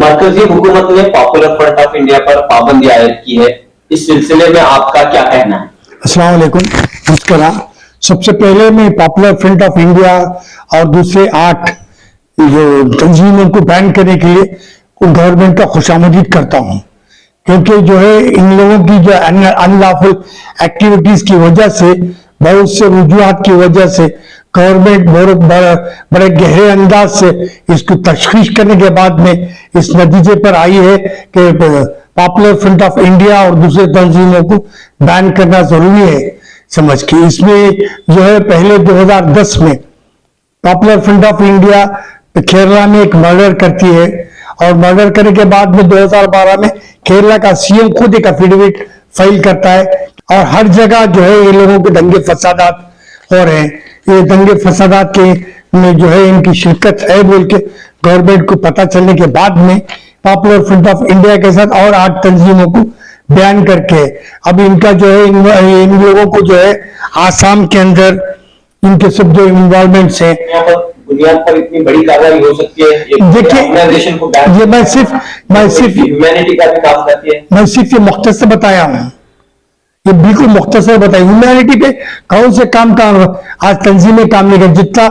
मरकजी हुकूमत ने पॉपुलर फ्रंट ऑफ इंडिया पर पाबंदी आयद की है, इस सिलसिले में आपका क्या कहना है? अस्सलाम वालेकुम, नमस्कार। सबसे पहले मैं पॉपुलर फ्रंट ऑफ इंडिया और दूसरे 8 जो तंजीमों को बैन करने के लिए गवर्नमेंट का खुशामदीद करता हूं, क्योंकि जो है इन लोगों की जो अनलॉफुल एक्टिविटीज की वजह से, बहुत से वजूहात की वजह से गवर्नमेंट बड़े गहरे अंदाज से इसको तशखीस करने के बाद में इस नतीजे पर आई है कि पॉपुलर फ्रंट ऑफ इंडिया और दूसरे तंजीमों को बैन करना जरूरी है समझ के। इसमें जो है पहले 2010 में popular front of India Kerala में एक मर्डर करती है, और मर्डर करने के बाद में 2012 में केरला का सीएम खुद एक एफिडेविट फाइल करता है, और हर जगह जो है ये लोगों के दंगे फसादात हो रहे हैं। ये दंगे फसादात के में जो है इनकी शिरकत है बोल के गवर्नमेंट को पता चलने के बाद में पॉपुलर फ्रंट ऑफ इंडिया के साथ और 8 तंजीमों को बयान करके अब इनका जो है इन लोगों को जो है आसाम के अंदर इनके सब जो इन्वॉल्वमेंट्स है बुनियाद पर इतनी बड़ी कार्रवाई हो सकती है। देखिए, ये मैं सिर्फ ह्यूमैनिटी का भी काम करती है। मैं सिर्फ ये मुख्तसर बताया हूँ, ये बिल्कुल मुख्तसर बताया। ह्यूमैनिटी पे कौन से काम आज तंजीमें काम नहीं कर, जितना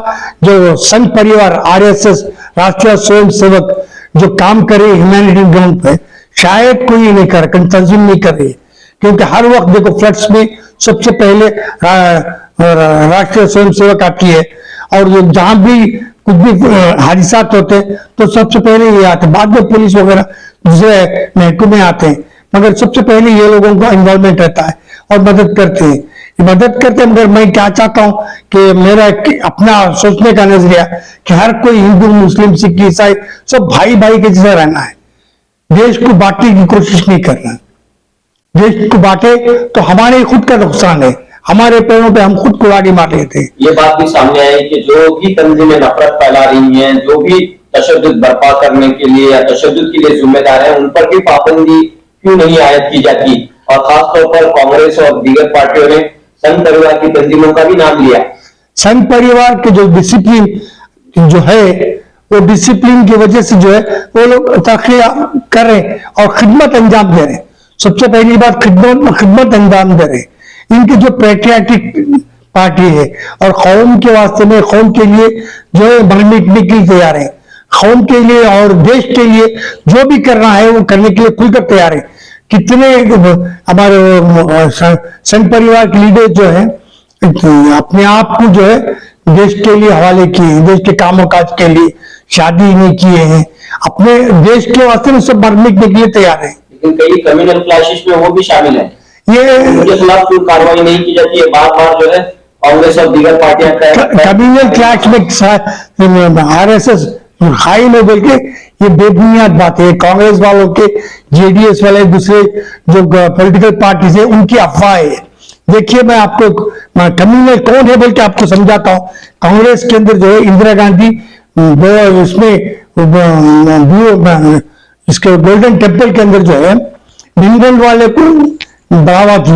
जो संघ परिवार आरएसएस राष्ट्रीय स्वयं सेवक जो काम करे ह्यूमैनिटी ग्राउंड पे, शायद कोई नहीं कर, तंजीम नहीं कर रही है। क्योंकि हर वक्त देखो फ्लड्स में सबसे पहले राष्ट्रीय स्वयं सेवक आती है, और जहां भी कुछ भी हादसात होते हैं तो सबसे पहले ये आते, बाद में पुलिस वगैरह दूसरे महकमे आते हैं, मगर सबसे पहले ये लोगों का इन्वॉल्वमेंट रहता है और मदद करते हैं। मगर मैं क्या चाहता हूं कि मेरा अपना सोचने का नजरिया कि हर कोई हिंदू मुस्लिम सिख ईसाई सब भाई भाई के जैसा रहना है, देश को बांटने की कोशिश नहीं करना। देश को बांटे तो हमारे खुद का नुकसान है, हमारे पैरों पे हम खुद कुल्हाड़ी मार लेते हैं। ये बात भी सामने आई कि जो भी तंजीमें नफरत फैला रही हैं, जो भी तशद्दुद बर्पा करने के लिए या तशद्दुद के लिए जिम्मेदार है, उन पर भी पाबंदी क्यों नहीं आयद की जाती? और खासतौर पर कांग्रेस और दीगर पार्टियों ने संघ परिवार की तंजीमों का भी नाम लिया। संघ परिवार के जो डिसिप्लिन जो है, वो डिसिप्लिन की वजह से जो है वो लोग तखिया कर रहे हैं और खिदमत अंजाम दे रहे हैं। सबसे पहली बात खिदमत अंजाम दे रहे हैं। इनकी जो पैट्रियाटिक पार्टी है और कौम के वास्ते में, कौम के लिए जो है मर मिटने के लिए तैयार है, कौम के लिए और देश के लिए जो भी करना है वो करने के लिए खुलकर तैयार है। कितने हमारे संघ परिवार के लीडर जो है अपने आप को जो है देश के लिए हवाले किए, देश के कामों काज के लिए शादी नहीं किए हैं, अपने देश के वास्ते में सब मरने के लिए तैयार है। लेकिन कई कम्युनल क्लैशेस में वो भी शामिल है, ये उनके खिलाफ क्यों कार्रवाई नहीं की जाती है? बार बार जो है कांग्रेस और दीगर पार्टियां कम्युनल क्लैश में आरएसएस हाई में बोल के ये बेबुनियाद बात है। कांग्रेस वालों के, जेडीएस वाले, दूसरे जो पॉलिटिकल पार्टी है उनकी अफवाह है। देखिए, मैं आपको कम्युनल कौन है बोल के आपको समझाता हूँ। कांग्रेस के अंदर जो है इंदिरा गांधी इसमें इसके गोल्डन टेम्पल के अंदर जो है भिंगल वाले को बढ़ावा दी,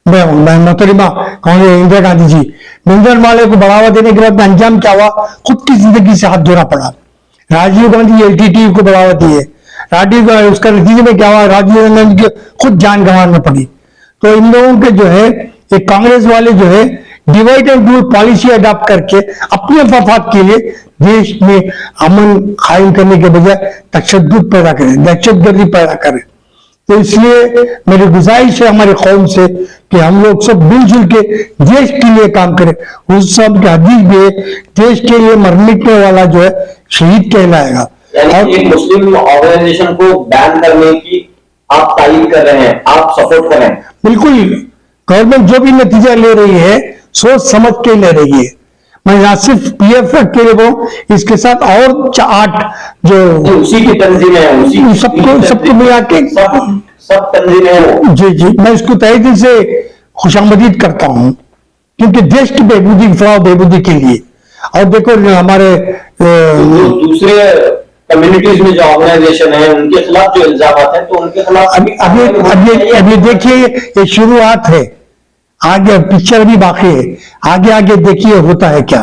मोहतरमा कांग्रेस इंदिरा गांधी जी भिंगल वाले को बढ़ावा देने के बाद अंजाम क्या हुआ? खुद की जिंदगी से हाथ धोना पड़ा। राजीव गांधी एलटीटी को बढ़ावा दिए, उसका नतीजे में क्या हुआ? राजीव गांधी को खुद जान गंवानी पड़ी। तो इन लोगों के जो है ये कांग्रेस वाले जो है divide and rule policy adopt करके अपने मफाद के लिए देश में अमन कायम करने के बजाय तशद्दुद पैदा करें, दहशतगर्दी पैदा करें। तो इसलिए मेरी गुजारिश है हमारे कौम से कि हम लोग सब मिलजुल के देश के लिए काम करें। उस सब की हदीस भी है, देश के लिए मरने वाला जो है शहीद कहलाएगा। और एक मुस्लिम ऑर्गेनाइजेशन को बैन करने की आप तारीफ कर रहे हैं, आप सपोर्ट कर रहे हैं? बिल्कुल, गवर्नमेंट जो भी नतीजा ले रही है सोच समझ के ले रही है। मैं यहाँ सिर्फ पीएफ के लिए कहूँ, इसके साथ और 8 जो उसी की तंजीमें हैं, उसी सबको मिला के सब तंजीमें हैं। जी, मैं इसको तहे दिल से खुशामदीद करता हूँ, क्योंकि देश की बेहबूदी के लिए। और देखो हमारे दूसरे कम्युनिटीज में जो ऑर्गेनाइजेशन है उनके खिलाफ जो इल्जाम है तो उनके खिलाफ अभी देखिए ये शुरुआत है, आगे पिक्चर भी बाकी है, आगे देखिए होता है क्या।